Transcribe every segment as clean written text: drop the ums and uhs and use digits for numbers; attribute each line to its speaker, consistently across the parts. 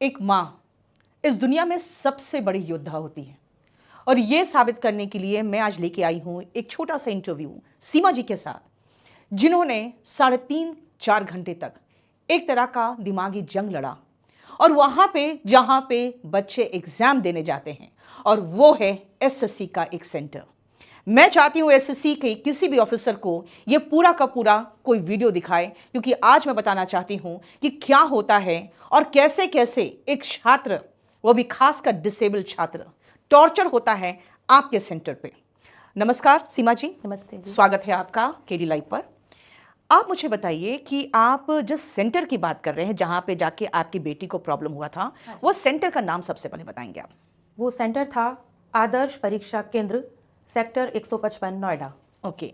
Speaker 1: एक माँ इस दुनिया में सबसे बड़ी योद्धा होती है और ये साबित करने के लिए मैं आज लेके आई हूँ एक छोटा सा इंटरव्यू सीमा जी के साथ, जिन्होंने 3.5-4 घंटे तक एक तरह का दिमागी जंग लड़ा और वहाँ पे जहाँ पे बच्चे एग्जाम देने जाते हैं, और वो है एसएससी का एक सेंटर। मैं चाहती हूँ एसएससी के किसी भी ऑफिसर को ये पूरा का पूरा कोई वीडियो दिखाए, क्योंकि आज मैं बताना चाहती हूँ कि क्या होता है और कैसे कैसे एक छात्र, वो भी खासकर डिसेबल्ड छात्र, टॉर्चर होता है आपके सेंटर पे। नमस्कार सीमा जी।
Speaker 2: नमस्ते जी।
Speaker 1: स्वागत है आपका केडी लाइव पर। आप मुझे बताइए कि आप जिस सेंटर की बात कर रहे हैं जहाँ पे जाके आपकी बेटी को प्रॉब्लम हुआ था, वो सेंटर का नाम सबसे पहले बताएंगे आप?
Speaker 2: वो सेंटर था आदर्श परीक्षा केंद्र, सेक्टर 155, नोएडा।
Speaker 1: ओके।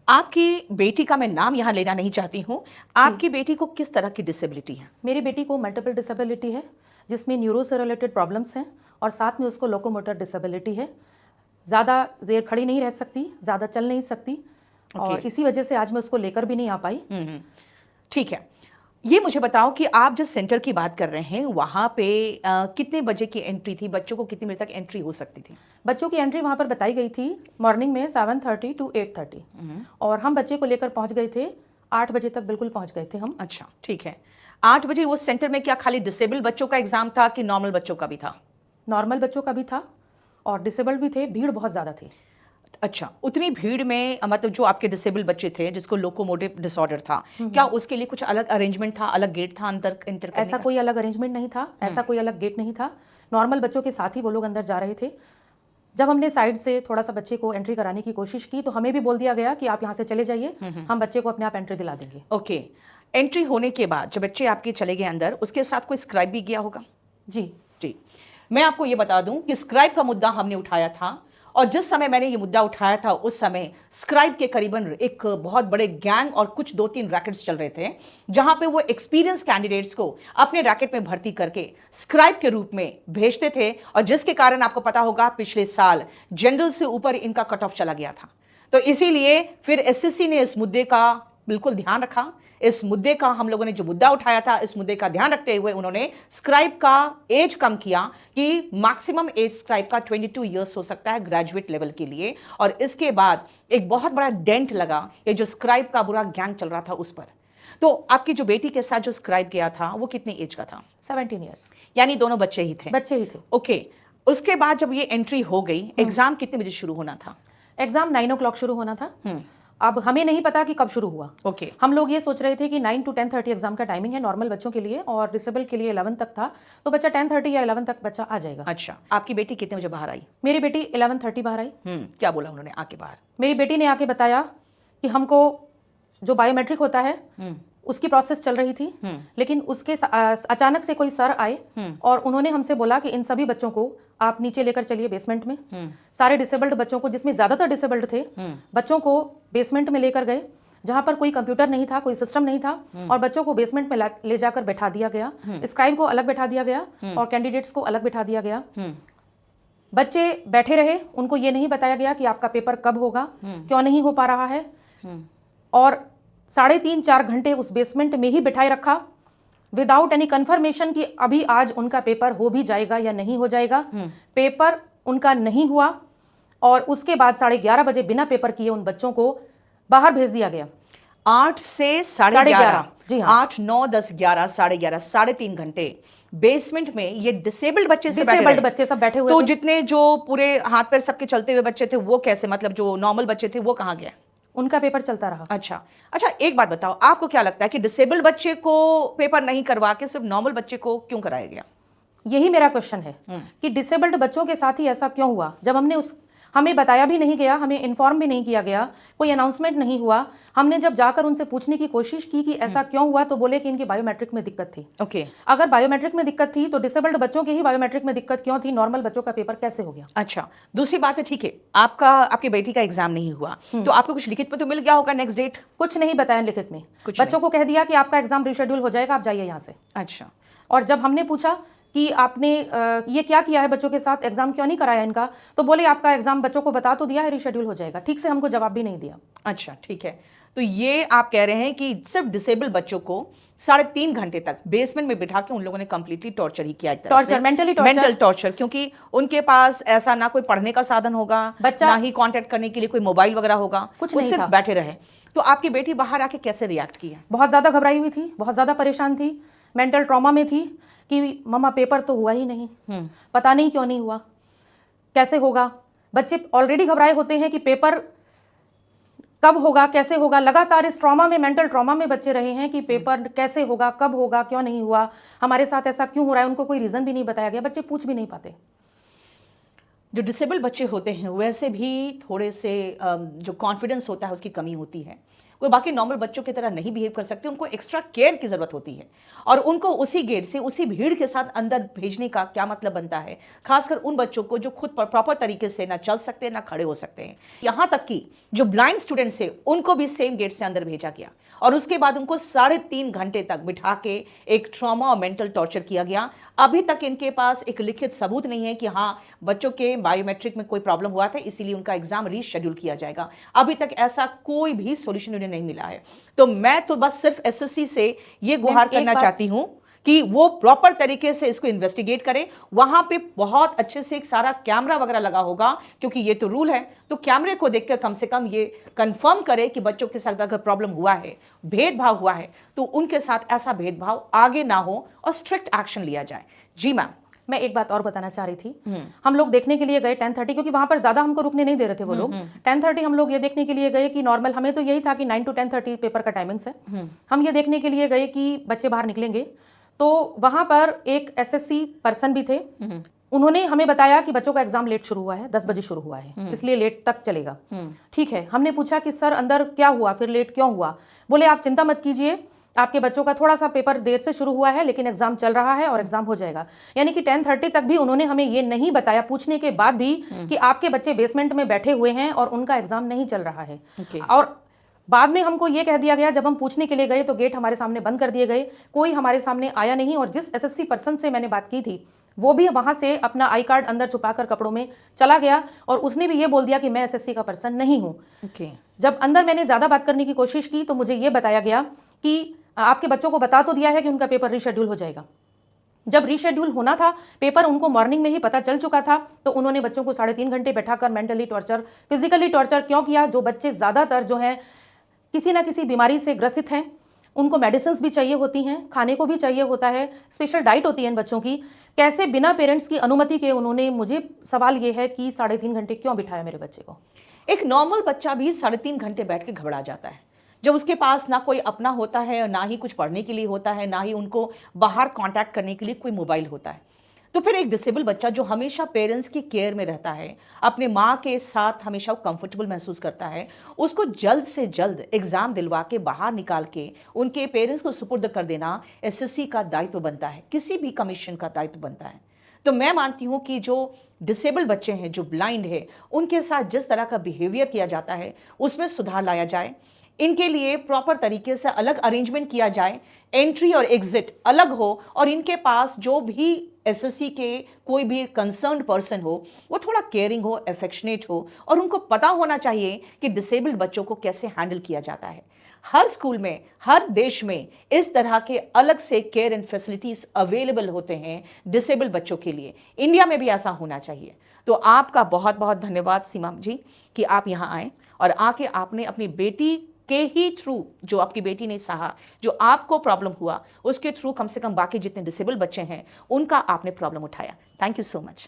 Speaker 1: आपकी बेटी का मैं नाम यहाँ लेना नहीं चाहती हूँ। आपकी बेटी को किस तरह की डिसेबिलिटी है?
Speaker 2: मेरी बेटी को मल्टीपल डिसेबिलिटी है, जिसमें न्यूरो से रिलेटेड प्रॉब्लम्स हैं और साथ में उसको लोकोमोटर डिसेबिलिटी है। ज़्यादा देर खड़ी नहीं रह सकती, ज़्यादा चल नहीं सकती, और इसी वजह से आज मैं उसको लेकर भी नहीं आ पाई।
Speaker 1: ठीक है। ये मुझे बताओ कि आप जिस सेंटर की बात कर रहे हैं वहाँ पे कितने बजे की एंट्री थी? बच्चों को कितने बजे तक एंट्री हो सकती थी?
Speaker 2: बच्चों की एंट्री वहाँ पर बताई गई थी मॉर्निंग में 7:30 to 8:30, और हम बच्चे को लेकर पहुँच गए थे 8 बजे तक, बिल्कुल पहुँच गए थे हम।
Speaker 1: अच्छा, ठीक है। 8 बजे उस सेंटर में क्या खाली डिसेबल्ड बच्चों का एग्जाम था कि नॉर्मल बच्चों का भी था?
Speaker 2: नॉर्मल बच्चों का भी था और डिसेबल्ड भी थे, भीड़ बहुत ज़्यादा थी।
Speaker 1: अच्छा, उतनी भीड़ में मतलब जो आपके डिसेबल्ड बच्चे थे जिसको लोकोमोटिव डिसऑर्डर था, क्या उसके लिए कुछ अलग अरेंजमेंट था, अलग गेट था अंदर एंटर करने
Speaker 2: ऐसा
Speaker 1: का?
Speaker 2: कोई अलग अरेंजमेंट नहीं था, ऐसा कोई अलग गेट नहीं था। नॉर्मल बच्चों के साथ ही वो लोग अंदर जा रहे थे। जब हमने साइड से थोड़ा सा बच्चे को एंट्री कराने की कोशिश की तो हमें भी बोल दिया गया कि आप यहाँ से चले जाइए, हम बच्चे को अपने आप एंट्री दिला देंगे।
Speaker 1: ओके। एंट्री होने के बाद जब बच्चे आपके चले गए अंदर, उसके साथ कोई स्क्राइब भी गया होगा?
Speaker 2: जी
Speaker 1: जी। मैं आपको ये बता दूं कि स्क्राइब का मुद्दा हमने उठाया था, और जिस समय मैंने ये मुद्दा उठाया था उस समय स्क्राइब के करीबन एक बहुत बड़े गैंग और कुछ 2-3 रैकेट्स चल रहे थे, जहां पे वो एक्सपीरियंस कैंडिडेट्स को अपने रैकेट में भर्ती करके स्क्राइब के रूप में भेजते थे, और जिसके कारण आपको पता होगा पिछले साल जनरल से ऊपर इनका कट ऑफ चला गया था। तो इसीलिए फिर एसएससी ने इस मुद्दे का बिल्कुल ध्यान रखा। इस मुद्दे का हम लोगों ने जो मुद्दा उठाया था, इस मुद्दे का ध्यान रखते हुए उन्होंने स्क्राइब का एज कम किया कि मैक्सिमम एज स्क्राइब का 22 इयर्स हो सकता है ग्रेजुएट लेवल के लिए। और इसके बाद एक बहुत बड़ा डेंट लगा ये जो स्क्राइब का बुरा गैंग चल रहा था उस पर। तो आपकी जो बेटी के साथ जो स्क्राइब गया था वो कितने एज का था?
Speaker 2: 17 ईयर्स।
Speaker 1: यानी दोनों बच्चे ही थे?
Speaker 2: बच्चे ही थे।
Speaker 1: ओके। उसके बाद जब ये एंट्री हो गई, एग्जाम कितने बजे शुरू होना था?
Speaker 2: एग्जाम 9 o'clock शुरू होना था। अब हमें नहीं पता कि कब शुरू हुआ।
Speaker 1: ओके।
Speaker 2: हम लोग ये सोच रहे थे कि 9 to 10:30 एग्जाम का टाइमिंग है नॉर्मल बच्चों के लिए, और डिसेबल के लिए 11 तक था, तो बच्चा 10:30 या 11 तक बच्चा आ जाएगा।
Speaker 1: अच्छा, आपकी बेटी कितने बजे बाहर आई?
Speaker 2: मेरी बेटी 11:30 बाहर आई।
Speaker 1: क्या बोला उन्होंने आके बाहर?
Speaker 2: मेरी बेटी ने आके बताया कि हमको जो बायोमेट्रिक होता है उसकी प्रोसेस चल रही थी, लेकिन उसके अचानक से कोई सर आए और उन्होंने हमसे बोला कि इन सभी बच्चों को आप नीचे लेकर चलिए बेसमेंट में। सारे डिसेबल्ड बच्चों को, जिसमें ज्यादातर डिसेबल्ड थे, बच्चों को बेसमेंट में लेकर गए, जहां पर कोई कंप्यूटर नहीं था, कोई सिस्टम नहीं था, और बच्चों को बेसमेंट में ले जाकर बैठा दिया गया। स्क्राइब को अलग बैठा दिया गया और कैंडिडेट्स को अलग बैठा दिया गया। बच्चे बैठे रहे, उनको ये नहीं बताया गया कि आपका पेपर कब होगा, क्यों नहीं हो पा रहा है, और 3.5-4 घंटे उस बेसमेंट में ही बिठाए रखा विदाउट एनी कंफर्मेशन कि अभी आज उनका पेपर हो भी जाएगा या नहीं हो जाएगा। पेपर उनका नहीं हुआ, और उसके बाद 11:30 बजे बिना पेपर किए उन बच्चों को बाहर भेज दिया गया।
Speaker 1: 8 से 11:30।
Speaker 2: जी हाँ।
Speaker 1: 8, 9, 10, 11, 11:30, 3.5 घंटे बेसमेंट में ये डिसेबल्ड बच्चे से बैठे
Speaker 2: डिसेबल्ड
Speaker 1: रहे।
Speaker 2: बच्चे सब बैठे हुए
Speaker 1: तो
Speaker 2: थे।
Speaker 1: जितने जो पूरे हाथ पैर सबके चलते हुए बच्चे थे वो कैसे, मतलब जो नॉर्मल बच्चे थे वो कहाँ गए?
Speaker 2: उनका पेपर चलता रहा।
Speaker 1: अच्छा अच्छा, एक बात बताओ, आपको क्या लगता है कि डिसेबल्ड बच्चे को पेपर नहीं करवा के सिर्फ नॉर्मल बच्चे को क्यों कराया गया?
Speaker 2: यही मेरा क्वेश्चन है कि डिसेबल्ड बच्चों के साथ ही ऐसा क्यों हुआ, जब हमें बताया भी नहीं गया, हमें इन्फॉर्म भी नहीं किया गया, कोई अनाउंसमेंट नहीं हुआ। हमने जब जाकर उनसे पूछने की कोशिश की कि ऐसा क्यों हुआ, तो बोले कि इनकी बायोमेट्रिक में दिक्कत थी।
Speaker 1: ओके।
Speaker 2: अगर बायोमेट्रिक में दिक्कत थी तो डिसेबल्ड बच्चों की ही बायोमेट्रिक में दिक्कत क्यों थी? नॉर्मल बच्चों का पेपर कैसे हो गया?
Speaker 1: अच्छा, दूसरी बात है, ठीक है, आपकी बेटी का एग्जाम नहीं हुआ, तो आपको कुछ लिखित में तो मिल गया होगा नेक्स्ट डेट?
Speaker 2: कुछ नहीं बताया लिखित में, बच्चों को कह दिया कि आपका एग्जाम रिशेड्यूल हो जाएगा, आप जाइए यहाँ से।
Speaker 1: अच्छा।
Speaker 2: और जब हमने पूछा कि आपने ये क्या किया है बच्चों के साथ, एग्जाम क्यों नहीं कराया इनका, तो बोले आपका एग्जाम बच्चों को बता तो दिया है, रिशेड्यूल हो जाएगा। ठीक से हमको जवाब भी नहीं दिया।
Speaker 1: अच्छा, ठीक है। तो ये आप कह रहे हैं कि सिर्फ डिसेबल बच्चों को 3.5 घंटे तक बेसमेंट में बिठा के उन लोगों ने कंप्लीटली टॉर्चर ही किया,
Speaker 2: टॉर्चर,
Speaker 1: मेंटल टॉर्चर, क्योंकि उनके पास ऐसा ना कोई पढ़ने का साधन होगा, ना ही कांटेक्ट करने के लिए कोई मोबाइल वगैरह होगा,
Speaker 2: कुछ
Speaker 1: वो
Speaker 2: नहीं
Speaker 1: सिर्फ
Speaker 2: था।
Speaker 1: बैठे रहे। तो आपकी बेटी बाहर आके कैसे रिएक्ट किया?
Speaker 2: बहुत ज़्यादा घबराई हुई थी, बहुत ज़्यादा परेशान थी, मेंटल ट्रॉमा में थी कि मम्मा पेपर तो हुआ ही नहीं, पता नहीं क्यों नहीं हुआ, कैसे होगा। बच्चे ऑलरेडी घबराए होते हैं कि पेपर कब होगा, कैसे होगा। लगातार इस ट्रॉमा में, मेंटल ट्रॉमा में बच्चे रहे हैं कि पेपर कैसे होगा, कब होगा, क्यों नहीं हुआ, हमारे साथ ऐसा क्यों हो रहा है। उनको कोई रीज़न भी नहीं बताया गया, बच्चे पूछ भी नहीं पाते।
Speaker 1: जो डिसेबल बच्चे होते हैं वैसे भी थोड़े से जो कॉन्फिडेंस होता है उसकी कमी होती है। वो बाकी नॉर्मल बच्चों की तरह नहीं बिहेव कर सकते, उनको एक्स्ट्रा केयर की ज़रूरत होती है। और उनको उसी गेट से, उसी भीड़ के साथ अंदर भेजने का क्या मतलब बनता है, खासकर उन बच्चों को जो खुद प्रॉपर तरीके से ना चल सकते ना खड़े हो सकते हैं। यहाँ तक कि जो ब्लाइंड स्टूडेंट्स है उनको भी सेम गेट से अंदर भेजा गया और उसके बाद उनको 3.5 घंटे तक बिठा के एक ट्रॉमा और मेंटल टॉर्चर किया गया। अभी तक इनके पास एक लिखित सबूत नहीं है कि हाँ बच्चों के बायोमेट्रिक में कोई प्रॉब्लम हुआ था इसीलिए उनका एग्जाम रीशेड्यूल किया जाएगा। अभी तक ऐसा कोई भी सॉल्यूशन उन्हें नहीं मिला है। तो मैं तो बस सिर्फ एसएससी से ये गुहार करना चाहती हूं कि वो प्रॉपर तरीके से इसको इन्वेस्टिगेट करें। वहां पे बहुत अच्छे से एक सारा कैमरा वगैरह लगा होगा, क्योंकि ये तो रूल है। तो कैमरे को देखकर कम से कम ये कंफर्म करे कि बच्चों के साथ अगर प्रॉब्लम हुआ है, भेदभाव हुआ है, तो उनके साथ ऐसा भेदभाव आगे ना हो और स्ट्रिक्ट एक्शन लिया जाए। जी मैम।
Speaker 2: मैं एक बात और बताना चाह रही थी। हम लोग देखने के लिए गए 10:30, क्योंकि वहां पर ज्यादा हमको रुकने नहीं दे रहे थे वो लोग। 10:30 हम लोग ये देखने के लिए गए कि नॉर्मल, हमें तो यही था कि 9 to 10:30 पेपर का टाइमिंग्स है। हम ये देखने के लिए गए कि बच्चे बाहर निकलेंगे, तो वहां पर एक एसएससी पर्सन भी थे। उन्होंने हमें बताया कि बच्चों का एग्जाम लेट शुरू हुआ है, 10 बजे शुरू हुआ है, इसलिए लेट तक चलेगा। ठीक है, हमने पूछा कि सर अंदर क्या हुआ, फिर लेट क्यों हुआ? बोले आप चिंता मत कीजिए, आपके बच्चों का थोड़ा सा पेपर देर से शुरू हुआ है लेकिन एग्जाम चल रहा है और एग्जाम हो जाएगा। यानी कि 10:30 तक भी उन्होंने हमें ये नहीं बताया, पूछने के बाद भी, कि आपके बच्चे बेसमेंट में बैठे हुए हैं और उनका एग्जाम नहीं चल रहा है। और बाद में हमको ये कह दिया गया, जब हम पूछने के लिए गए तो गेट हमारे सामने बंद कर दिए गए, कोई हमारे सामने आया नहीं। और जिस एसएससी पर्सन से मैंने बात की थी वो भी वहां से अपना आई कार्ड अंदर छुपाकर कपड़ों में चला गया और उसने भी ये बोल दिया कि मैं एसएससी का पर्सन नहीं हूँ। जब अंदर मैंने ज़्यादा बात करने की कोशिश की तो मुझे ये बताया गया कि आपके बच्चों को बता तो दिया है कि उनका पेपर रीशेड्यूल हो जाएगा। जब रीशेड्यूल होना था, पेपर उनको मॉर्निंग में ही पता चल चुका था, तो उन्होंने बच्चों को 3.5 घंटे बैठाकर मेंटली टॉर्चर, फिजिकली टॉर्चर क्यों किया? जो बच्चे ज़्यादातर जो हैं किसी ना किसी बीमारी से ग्रसित हैं, उनको मेडिसिन भी चाहिए होती हैं, खाने को भी चाहिए होता है, स्पेशल डाइट होती है इन बच्चों की। कैसे बिना पेरेंट्स की अनुमति के उन्होंने, मुझे सवाल ये है कि 3.5 घंटे क्यों बिठाया मेरे बच्चे को?
Speaker 1: एक नॉर्मल बच्चा भी 3.5 घंटे बैठ के घबरा जाता है जब उसके पास ना कोई अपना होता है, ना ही कुछ पढ़ने के लिए होता है, ना ही उनको बाहर कांटेक्ट करने के लिए कोई मोबाइल होता है। तो फिर एक डिसेबल बच्चा जो हमेशा पेरेंट्स की केयर में रहता है, अपने माँ के साथ हमेशा कंफर्टेबल महसूस करता है, उसको जल्द से जल्द एग्जाम दिलवा के बाहर निकाल के उनके पेरेंट्स को सुपुर्द कर देना एसएससी का दायित्व बनता है, किसी भी कमीशन का दायित्व बनता है। तो मैं मानती हूँ कि जो डिसेबल बच्चे हैं, जो ब्लाइंड है, उनके साथ जिस तरह का बिहेवियर किया जाता है उसमें सुधार लाया जाए। इनके लिए प्रॉपर तरीके से अलग अरेंजमेंट किया जाए, एंट्री और एग्जिट अलग हो, और इनके पास जो भी एसएससी के कोई भी कंसर्न्ड पर्सन हो वो थोड़ा केयरिंग हो, एफेक्शनेट हो, और उनको पता होना चाहिए कि डिसेबल्ड बच्चों को कैसे हैंडल किया जाता है। हर स्कूल में, हर देश में इस तरह के अलग से केयर एंड फैसिलिटीज अवेलेबल होते हैं डिसेबल्ड बच्चों के लिए। इंडिया में भी ऐसा होना चाहिए। तो आपका बहुत बहुत धन्यवाद सीमा जी कि आप यहाँ आए और आके आपने अपनी बेटी के ही थ्रू, जो आपकी बेटी ने सहा, जो आपको प्रॉब्लम हुआ उसके थ्रू कम से कम बाकी जितने डिसेबल बच्चे हैं उनका आपने प्रॉब्लम उठाया। Thank you so much.